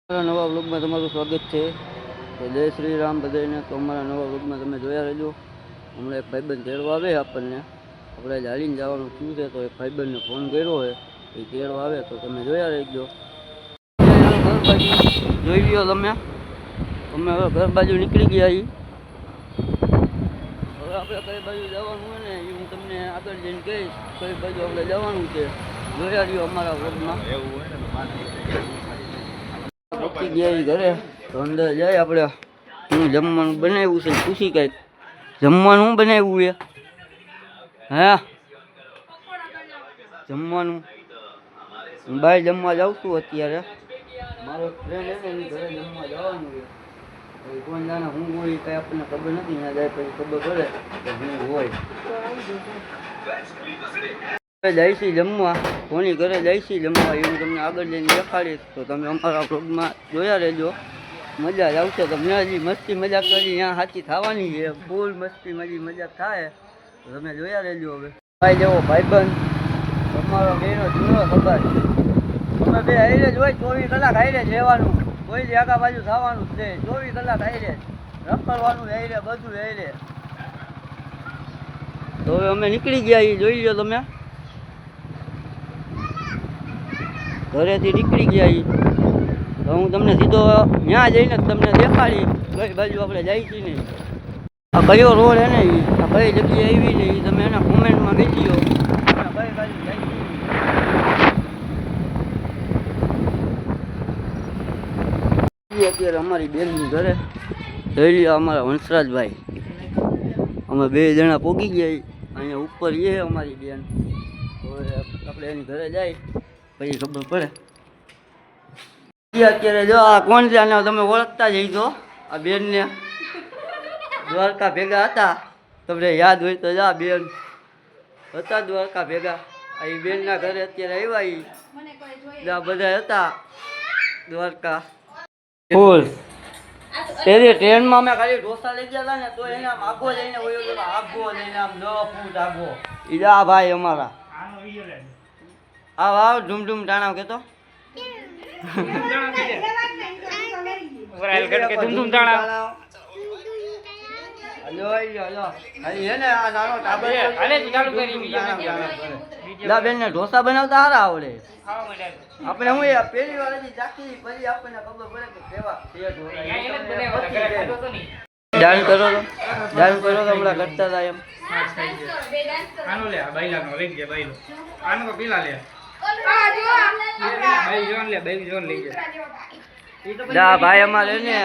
નવા વ્લોગમાં તમારું સ્વાગત છે. તો જય શ્રી રામ બધાને. તો અમારા નવા વ્લોગમાં તમે જોયા રહેજો. હમણાં એક ભાઈબંધ તેડવા આવે આપણને, આપણે હાલીને જવાનું શું છે. તો એક ભાઈબંધને ફોન કર્યો હોય એ તેડવા આવે તો તમે જોયા રહેજો. ઘર બાજુ જોઈ લ્યો તમે. અમે હવે ઘર બાજુ નીકળી ગયા છીએ. હવે આપણે કઈ બાજુ જવાનું હોય ને એ હું તમને આગળ જઈને કહીશ. કઈ બાજુ આપણે જવાનું છે જોયા રહ્યો અમારા વ્લોગમાં. પહોંચી ગયા ઘરે તો અંદર જાય આપણે. હું જમવાનું બનાવ્યું છે પૂછી કંઈક જમવાનું બનાવ્યું છે. હે જમવાનું બહાર જમવા જાઉં છું અત્યારે. મારો ફ્રેન્ડ એને એની ઘરે જમવા જવાનું છે. કોણ જાણે હું હોય કંઈ આપણને ખબર નથી. ત્યાં જાય પછી ખબર પડે કે હું હોય. જઈશી જમવા, કોની ઘરે જઈશી જમવા એવું તમને આગળ જઈને દેખાડીશ. તો તમે અમારા વ્લોગમાં જોયા રહેજો. મજા જ આવશે તમને. હજી મસ્તી મજાક કરી ત્યાં સાચી થવાની છે. ફૂલ મસ્તી મજાક થાય તો તમે જોયા રહેજો. હવે ભાઈ જેવો ભાઈબંધ તમારો બેનો જૂનો ખબર. તમે બે હાઈરે જ હોય 24 કલાક હાઈરે જ રહેવાનું. કોઈ આગા બાજુ થવાનું જ છે. 24 કલાક હાઈરે રખડવાનું હાઈરે, બધું હાઈરે. તો હવે અમે નીકળી ગયા એ જોઈ લો તમે. ઘરેથી નીકળી ગયા તો હું તમને સીધો ત્યાં જઈને તમને દેખાડી કઈ બાજુ આપણે જાય છીએ નહીં. આ કયો રોડ હે ને આ કઈ જગ્યાએ આવી ને એ તમે એના કોમેન્ટમાં કહી દો. કઈ બાજુ જાય અત્યારે અમારી બેનની ઘરે જોઈ લ્યો. અમારા વંશરાજભાઈ અમે બે જણા પોગી ગયા. અહીંયા ઉપર એ અમારી બેન. હવે આપણે એની ઘરે જાય પછી ખબર પડે. અત્યારે જો આ કોણ છે આને તમે ઓળખતા જઈશો. આ બેનને દ્વારકા ભેગા હતા. તમને યાદ હોય તો જા બેન હતા દ્વારકા ભેગા. આ એ બેનના ઘરે અત્યારે આવ્યા. બધા હતા દ્વારકા ફૂલ. તેની ટ્રેનમાં મેં ખાલી ઢોસા લઈ ગયા હતા ને તો એને આમ આગો જઈને આગો જઈને આમ 9 ફૂટ આગો. ઈજા ભાઈ અમારા આ વાવ ધૂમધૂમ ટાણા કેતો બેન ઢોસા બનાવતા સારા આવડે. આપણે હું પેલી વાર ચાખી પછી આપણને ખબર પડે કે કેવા ડાન્સ કરો તો હમણાં કરતા હતા એમ. ભાઈ અમારે ને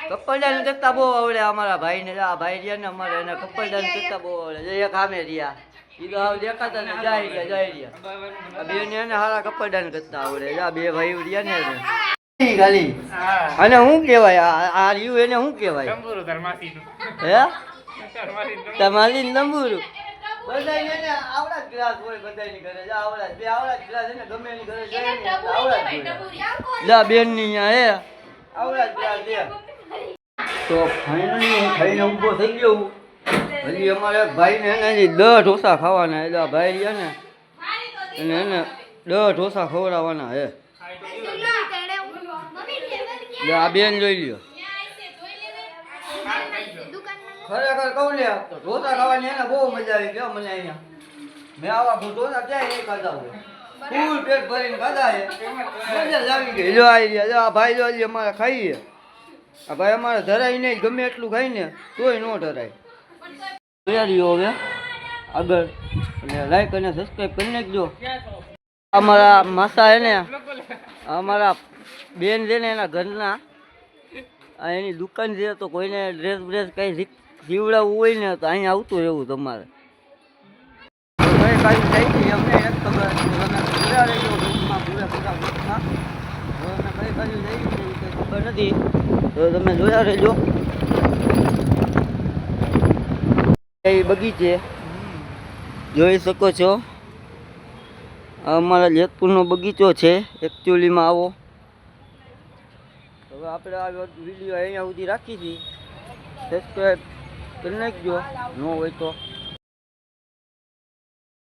કપલડાન કરતા બહુ આવડે. અમારા ભાઈ ને ભાઈ રહ્યા ને અમારે એને કપલડાન કરતા બહુ આવડે. એક આમે રહ્યા એ તો હવે દેખાતા ને જાય રહ્યા બે ને હારા કપલડાન કરતા આવડે. બે ભાઈ રહ્યા ને ખાલી. અને શું કેવાય આ રહ્યું એને શું કેવાય હે તમારી નંબુરું. બધાને આવડા જ ગ્લાસ હોય બધાની ઘરે. આવડા બે આવડા જ ગ્લાસ ને ગમે એની ઘરે જાય ને આવડા જ બેન ની અહીંયા હે આવડા જ ગ્લાસ છે. તો ફાઇનલી હું ખાઈને ઊભો થઈ ગયો. હજી અમારે ભાઈ ને હજી 10 ઢોસા ખાવાના. એટલે ભાઈ રહ્યા ને અને એને 10 ઢોસા ખવડાવવાના હે. આ બેન જોઈ લ્યો. ખરેખર કહું લે તો ઢોસા ખાવાની એને બહુ મજા આવી ગયો મને. અહીંયા મેં આવા ઢોસા ક્યાંય નહીં ખાધા હોય. ફૂલ પેટ ભરીને ખાધા છે. મજા જ આવી ગઈ. જો આવી ગયા જો આ ભાઈ જો અમારે ખાઈએ. આ ભાઈ અમારે ધરાય નહીં. ગમે એટલું ખાઈ ને તોય ન ધરાય. તૈયારીઓ હવે આગળ અને લાઈક અને સબસ્ક્રાઈબ કરી નાખજો. અમારા માસા હે ને અમારા બેન છે ને એના ઘરના એની દુકાન છે. તો કોઈને ડ્રેસ બ્રેસ કંઈ જીવડાવવું હોય ને તો અહીંયા આવતું રહેવું તમારે. કઈ બાજુ જાય છે અમને એક ખબર પૂરા રહેજો રૂમમાં પૂરા રૂમમાં. અમે કઈ બાજુ જઈએ છીએ કંઈ ખબર નથી તો તમે જોયા રહેજો. એ બગીચે જોઈ શકો છો. અમારા જેતપુરનો બગીચો છે એકચ્યુઅલીમાં. આવો હવે આપણે આ વિડીયો અહીંયા સુધી રાખી છીએ. સબસ્ક્રાઈબ કરી નાખજો ન હોય તો.